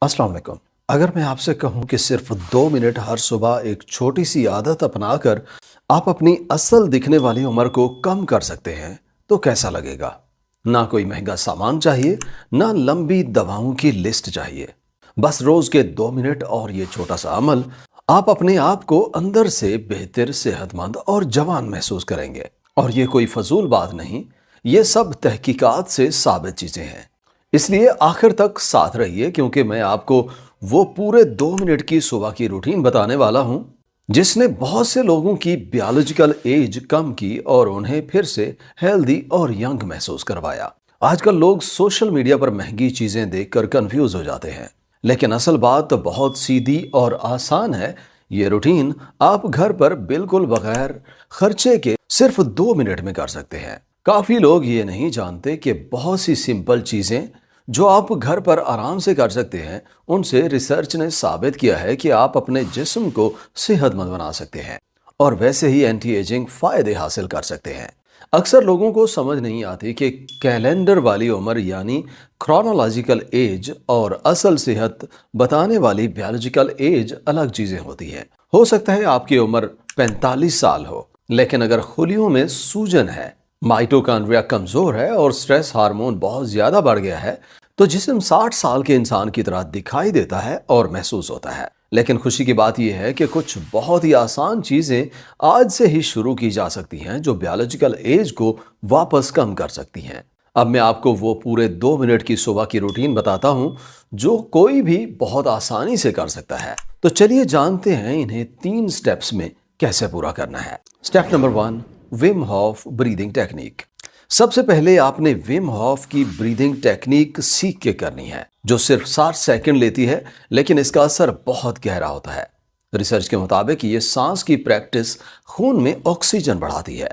अस्सलाम वालेकुम। अगर मैं आपसे कहूं कि सिर्फ 2 मिनट हर सुबह एक छोटी सी आदत अपनाकर आप अपनी असल दिखने वाली उम्र को कम कर सकते हैं, तो कैसा लगेगा? ना कोई महंगा सामान चाहिए, ना लंबी दवाओं की लिस्ट चाहिए। बस रोज के 2 मिनट और ये छोटा सा अमल, आप अपने आप को अंदर से बेहतर, सेहतमंद और जवान महसूस करेंगे। और ये कोई फजूल बात नहीं, ये सब तहकीकात से साबित चीजें हैं। इसलिए आखिर तक साथ रहिए, क्योंकि मैं आपको वो पूरे 2 मिनट की सुबह की रूटीन बताने वाला हूं जिसने बहुत से लोगों की बायोलॉजिकल एज कम की और उन्हें फिर से हेल्दी और यंग महसूस करवाया। आजकल लोग सोशल मीडिया पर महंगी चीजें देखकर कंफ्यूज हो जाते हैं, लेकिन असल बात तो बहुत सीधी और आसान है। ये रूटीन आप घर पर बिल्कुल बगैर खर्चे के सिर्फ 2 मिनट में कर सकते हैं। काफी लोग ये नहीं जानते कि बहुत सी सिंपल चीजें जो आप घर पर आराम से कर सकते हैं, उनसे रिसर्च ने साबित किया है कि आप अपने जिस्म को सेहतमंद बना सकते हैं और वैसे ही एंटी एजिंग फायदे हासिल कर सकते हैं। अक्सर लोगों को समझ नहीं आती कि कैलेंडर वाली उम्र यानी क्रोनोलॉजिकल एज और असल सेहत बताने वाली बायोलॉजिकल एज अलग चीजें होती हैं। हो सकता है आपकी उम्र 45 साल हो, लेकिन अगर खुलियों में सूजन है, माइटोकॉन्ड्रिया कमजोर है और स्ट्रेस हार्मोन बहुत ज्यादा बढ़ गया है, तो जिस्म 60 साल के इंसान की तरह दिखाई देता है और महसूस होता है। लेकिन खुशी की बात यह है कि कुछ बहुत ही आसान चीजें आज से ही शुरू की जा सकती हैं जो बायोलॉजिकल एज को वापस कम कर सकती हैं। अब मैं आपको वो पूरे 2 मिनट की सुबह की रूटीन बताता हूं जो कोई भी बहुत आसानी से कर सकता है। तो चलिए जानते हैं इन्हें 3 स्टेप्स में कैसे पूरा करना है। Step number 1, Vim Hof breathing technique. सबसे पहले आपने विम हॉफ की ब्रीदिंग टेक्निक सीख के करनी है, जो सिर्फ 60 सेकंड लेती है, लेकिन इसका असर बहुत गहरा होता है। रिसर्च के मुताबिक ये सांस की प्रैक्टिस खून में ऑक्सीजन बढ़ाती है,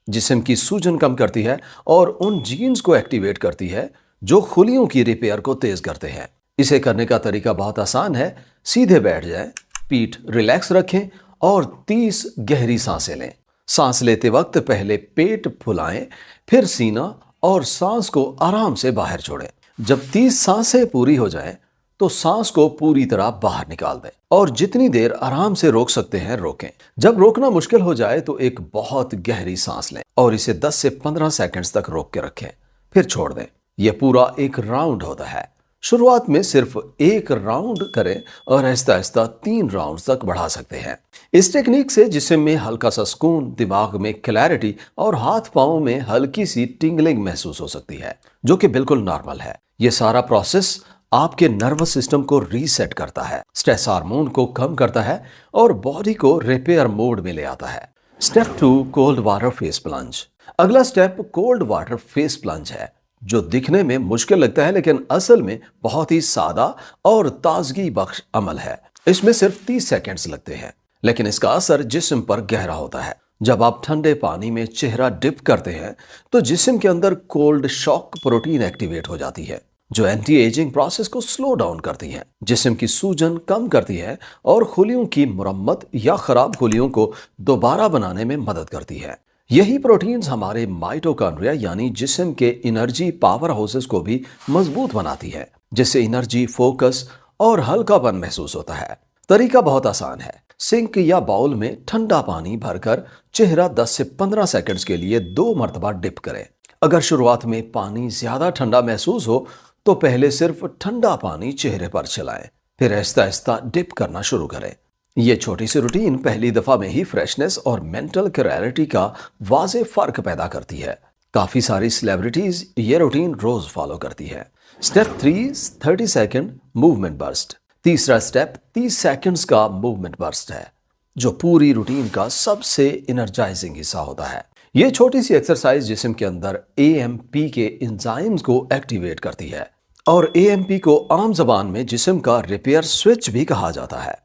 जिस्म की सूजन कम करती है और उन जीन्स को एक्टिवेट करती है जो खुलियों की रिपेयर को तेज करते हैं। इसे करने का तरीका बहुत आसान है। सीधे बैठ जाएं, पीठ रिलैक्स रखें और 30 गहरी सांसें लें। सांस लेते वक्त पहले पेट फुलाएं, फिर सीना और सांस को आराम से बाहर छोड़ें। जब 30 सांसें पूरी हो जाएं, तो सांस को पूरी तरह बाहर निकाल दें और जितनी देर आराम से रोक सकते हैं रोकें। जब रोकना मुश्किल हो जाए तो एक बहुत गहरी सांस लें और इसे 10 से 15 सेकंड्स तक रोक के रखें, फिर छोड़ दें। यह पूरा एक राउंड होता है। शुरुआत में सिर्फ एक राउंड करें और आहिस्ता आहिस्ता 3 राउंड तक बढ़ा सकते हैं। इस टेक्निक से जिस्म में हल्का सा सुकून, दिमाग में क्लैरिटी और हाथ पांव में हल्की सी टिंगलिंग महसूस हो सकती है, जो कि बिल्कुल नॉर्मल है। यह सारा प्रोसेस आपके नर्वस सिस्टम को रीसेट करता है, स्ट्रेस हार्मोन को कम करता है और बॉडी को रिपेयर मोड में ले आता है। Step 2, cold water face plunge. अगला step cold water face plunge है, जो दिखने में मुश्किल लगता है लेकिन असल में बहुत ही सादा और ताजगी बख्श अमल है। इसमें सिर्फ 30 सेकंड्स लगते हैं, लेकिन इसका असर जिस्म पर गहरा होता है। जब आप ठंडे पानी में चेहरा डिप करते हैं, तो जिस्म के अंदर कोल्ड शॉक प्रोटीन एक्टिवेट हो जाती है, जो एंटी एजिंग प्रोसेस को स्लो डाउन करती है, जिस्म की सूजन कम करती है और खुलियों की मुरम्मत या खराब खुलियों को दोबारा बनाने में मदद करती है। यही प्रोटीन्स हमारे माइटोकॉन्ड्रिया यानी जिस्म के एनर्जी पावर हाउसेस को भी मजबूत बनाती है, जिससे एनर्जी, फोकस और हल्कापन महसूस होता है। तरीका बहुत आसान है। सिंक या बाउल में ठंडा पानी भरकर चेहरा 10 से 15 सेकंड्स के लिए 2 मरतबा डिप करें। अगर शुरुआत में पानी ज्यादा ठंडा महसूस हो तो पहले सिर्फ ठंडा पानी चेहरे पर चलाएं, फिर आहिस्ता आहिस्ता डिप करना शुरू करें। ये छोटी सी रूटीन पहली दफा में ही फ्रेशनेस और मेंटल क्लैरिटी का वाज़ेह फर्क पैदा करती है। काफी सारी सेलिब्रिटीज ये रूटीन रोज फॉलो करती है। Step 3, 30 second movement burst. तीसरा स्टेप 30 सेकंड्स का मूवमेंट बर्स्ट है, जो पूरी रूटीन का सबसे एनर्जाइजिंग हिस्सा होता है। ये छोटी सी एक्सरसाइज जिस्म के अंदर AMP के एंजाइम्स को एक्टिवेट करती है और AMP को आम जबान में जिस्म का रिपेयर स्विच भी कहा जाता है।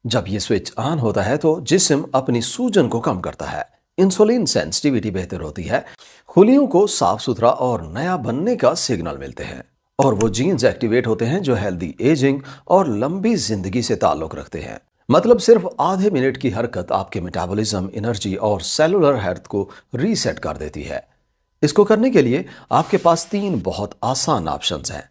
जब ये स्विच ऑन होता है तो जिस्म अपनी सूजन को कम करता है, इंसुलिन सेंसिटिविटी बेहतर होती है, खुलियों को साफ सुथरा और नया बनने का सिग्नल मिलते हैं और वो जीन्स एक्टिवेट होते हैं जो हेल्दी एजिंग और लंबी जिंदगी से ताल्लुक रखते हैं। मतलब सिर्फ आधे मिनट की हरकत आपके मेटाबॉलिज्म, एनर्जी और सेलुलर हेल्थ को रीसेट कर देती है। इसको करने के लिए आपके पास 3 बहुत आसान ऑप्शंस हैं।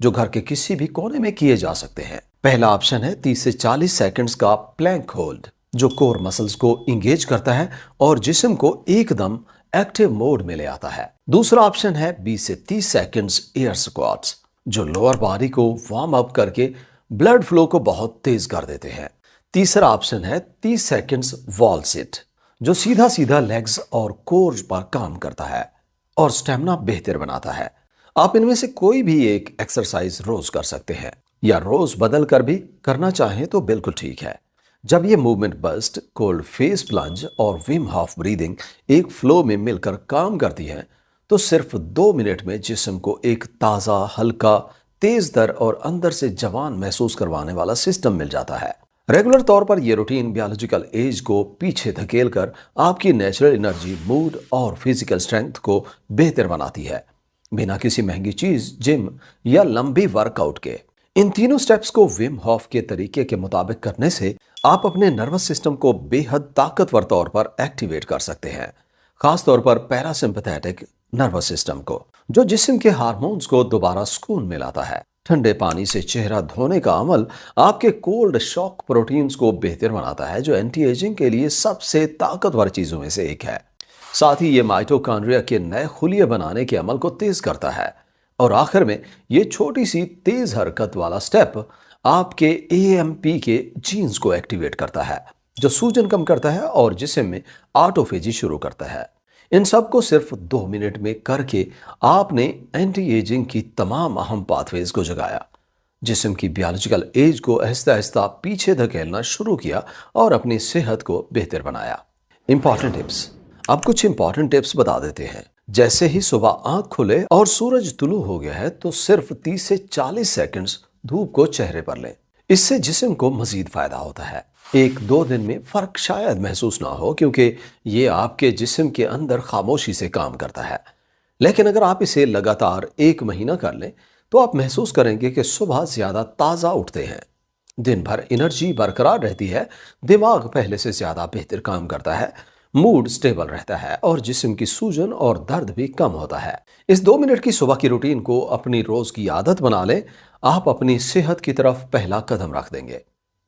जो घर के किसी भी कोने में किए जा सकते हैं। पहला ऑप्शन है 30 से 40 सेकंड्स का प्लैंक होल्ड, जो कोर मसल्स को इंगेज करता है और जिस्म को एकदम एक्टिव मोड में ले आता है। दूसरा ऑप्शन है 20 से 30 सेकंड्स एयर स्क्वाट्स, जो लोअर बॉडी को वार्म अप करके ब्लड फ्लो को बहुत तेज कर देते हैं। तीसरा ऑप्शन है 30 सेकंड्स वॉल सिट, जो सीधा सीधा लेग्स और कोर पर काम करता है और स्टेमिना बेहतर बनाता है। आप इनमें से कोई भी एक एक्सरसाइज रोज कर सकते हैं या रोज बदल कर भी करना चाहें तो बिल्कुल ठीक है। जब ये movement bust, cold face plunge और विम हॉफ ब्रीदिंग एक फ्लो में मिलकर काम करती है तो सिर्फ 2 मिनट में जिस्म को एक ताज़ा, हल्का, तेज दर और अंदर से जवान महसूस करवाने वाला सिस्टम मिल जाता है। रेगुलर तौर पर यह रूटीन बायोलॉजिकल एज को पीछे धकेल कर आपकी नेचुरल एनर्जी, मूड और फिजिकल स्ट्रेंथ को बेहतर बनाती है, बिना किसी महंगी चीज, जिम या लंबी वर्कआउट के। इन तीनों स्टेप्स को विम हॉफ के तरीके के मुताबिक करने से आप अपने नर्वस सिस्टम को बेहद ताकतवर तौर पर एक्टिवेट कर सकते हैं, खासतौर पर पैरासिम्पैथेटिक नर्वस सिस्टम को, जो जिस्म के हार्मोन्स को दोबारा सुकून में लाता है। ठंडे पानी से चेहरा धोने का अमल आपके कोल्ड शॉक प्रोटीन्स को बेहतर बनाता है, जो एंटी एजिंग के लिए सबसे ताकतवर चीजों में से एक है। साथ ही ये माइटोकॉन्ड्रिया के नए खुलिये बनाने के अमल को तेज करता है। और आखिर में ये छोटी सी तेज हरकत वाला स्टेप आपके एएमपी के जीन्स को एक्टिवेट करता है, जो सूजन कम करता है और जिस्म में ऑटोफेजी शुरू करता है। इन सब को सिर्फ 2 मिनट में करके आपने एंटी एजिंग की तमाम अहम पाथवेज को जगाया, जिस्म की बायोलॉजिकल एज को आहिस्ता आहिस्ता पीछे धकेलना शुरू किया और अपनी सेहत को बेहतर बनाया। Important tips. अब कुछ इंपॉर्टेंट टिप्स बता देते हैं। जैसे ही सुबह आंख खुले और सूरज तुलू हो गया है तो सिर्फ 30 से 40 सेकंड्स धूप को चेहरे पर लें। इससे जिस्म को मजीद फायदा होता है। 1-2 दिन में फर्क शायद महसूस ना हो, क्योंकि ये आपके जिस्म के अंदर खामोशी से काम करता है। लेकिन अगर आप इसे लगातार 1 महीना कर लें तो आप महसूस करेंगे कि सुबह ज्यादा ताज़ा उठते हैं, दिन भर एनर्जी बरकरार रहती है, दिमाग पहले से ज्यादा बेहतर काम करता है, मूड स्टेबल रहता है और जिस्म की सूजन और दर्द भी कम होता है। इस 2 मिनट की सुबह की रूटीन को अपनी रोज की आदत बना लें, आप अपनी सेहत की तरफ पहला कदम रख देंगे।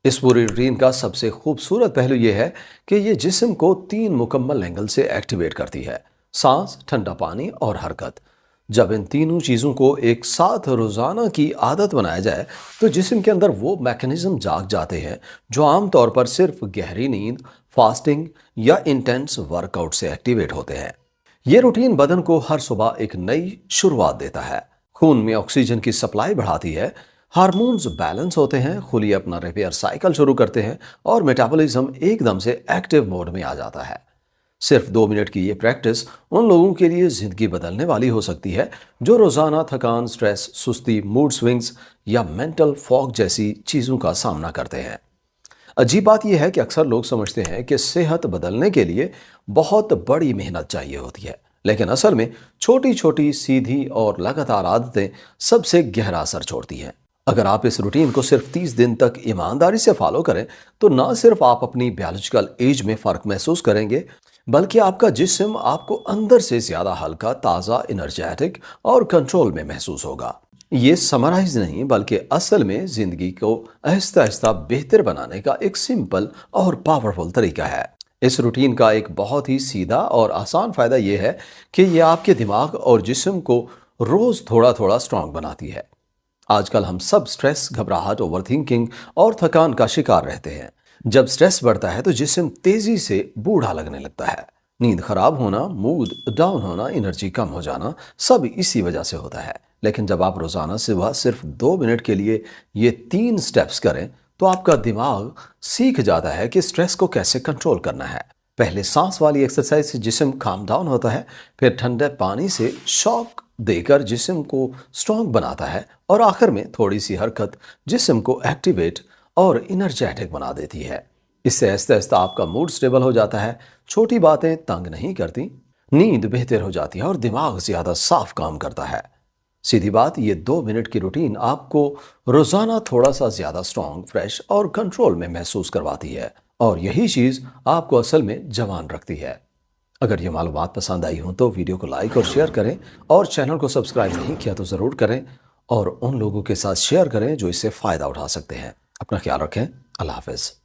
इस पूरी रूटीन का सबसे खूबसूरत पहलू यह है कि यह जिस्म को 3 मुकम्मल एंगल से एक्टिवेट करती है: सांस, ठंडा पानी और हरकत। जब इन तीनों चीज़ों को एक साथ रोज़ाना की आदत बनाया जाए तो जिस्म के अंदर वो मैकेनिज्म जाग जाते हैं जो आमतौर पर सिर्फ गहरी नींद, फास्टिंग या इंटेंस वर्कआउट से एक्टिवेट होते हैं। ये रूटीन बदन को हर सुबह एक नई शुरुआत देता है, खून में ऑक्सीजन की सप्लाई बढ़ाती है, हार्मोन्स बैलेंस होते हैं, खुली अपना रिपेयर साइकिल शुरू करते हैं और मेटाबॉलिज्म एकदम से एक्टिव मोड में आ जाता है। सिर्फ 2 मिनट की ये प्रैक्टिस उन लोगों के लिए जिंदगी बदलने वाली हो सकती है जो रोजाना थकान, स्ट्रेस, सुस्ती, मूड स्विंग्स या मेंटल फॉग जैसी चीजों का सामना करते हैं। अजीब बात यह है कि अक्सर लोग समझते हैं कि सेहत बदलने के लिए बहुत बड़ी मेहनत चाहिए होती है, लेकिन असल में छोटी छोटी, सीधी और लगातार आदतें सबसे गहरा असर छोड़ती हैं। अगर आप इस रूटीन को सिर्फ 30 दिन तक ईमानदारी से फॉलो करें तो ना सिर्फ आप अपनी बायोलॉजिकल एज में फर्क महसूस करेंगे, बल्कि आपका जिस्म आपको अंदर से ज्यादा हल्का, ताज़ा, एनर्जेटिक और कंट्रोल में महसूस होगा। ये समराइज नहीं, बल्कि असल में जिंदगी को आहिस्ता आहिस्ता बेहतर बनाने का एक सिंपल और पावरफुल तरीका है। इस रूटीन का एक बहुत ही सीधा और आसान फायदा यह है कि यह आपके दिमाग और जिस्म को रोज थोड़ा थोड़ा स्ट्रांग बनाती है। आजकल हम सब स्ट्रेस, घबराहट, ओवरथिंकिंग और थकान का शिकार रहते हैं। जब स्ट्रेस बढ़ता है तो जिस्म तेजी से बूढ़ा लगने लगता है। नींद खराब होना, मूड डाउन होना, एनर्जी कम हो जाना, सब इसी वजह से होता है। लेकिन जब आप रोजाना सुबह सिर्फ 2 मिनट के लिए ये 3 स्टेप्स करें तो आपका दिमाग सीख जाता है कि स्ट्रेस को कैसे कंट्रोल करना है। पहले सांस वाली एक्सरसाइज से जिस्म काम डाउन होता है, फिर ठंडे पानी से शॉक देकर जिस्म को स्ट्रांग बनाता है और आखिर में थोड़ी सी हरकत जिस्म को एक्टिवेट और एनर्जेटिक बना देती है। इससे आहिस्ता आहिस्ता आपका मूड स्टेबल हो जाता है, छोटी बातें तंग नहीं करती, नींद बेहतर हो जाती है और दिमाग ज्यादा साफ काम करता है। सीधी बात, ये 2 मिनट की रूटीन आपको रोजाना थोड़ा सा ज्यादा स्ट्रांग, फ्रेश और कंट्रोल में महसूस करवाती है और यही चीज आपको असल में जवान रखती है। अगर ये मालूमात पसंद आई हो तो वीडियो को लाइक और शेयर करें और चैनल को सब्सक्राइब नहीं किया तो जरूर करें और उन लोगों के साथ शेयर करें जो इससे फ़ायदा उठा सकते हैं। अपना ख्याल रखें। अल्लाह हाफ़िज़।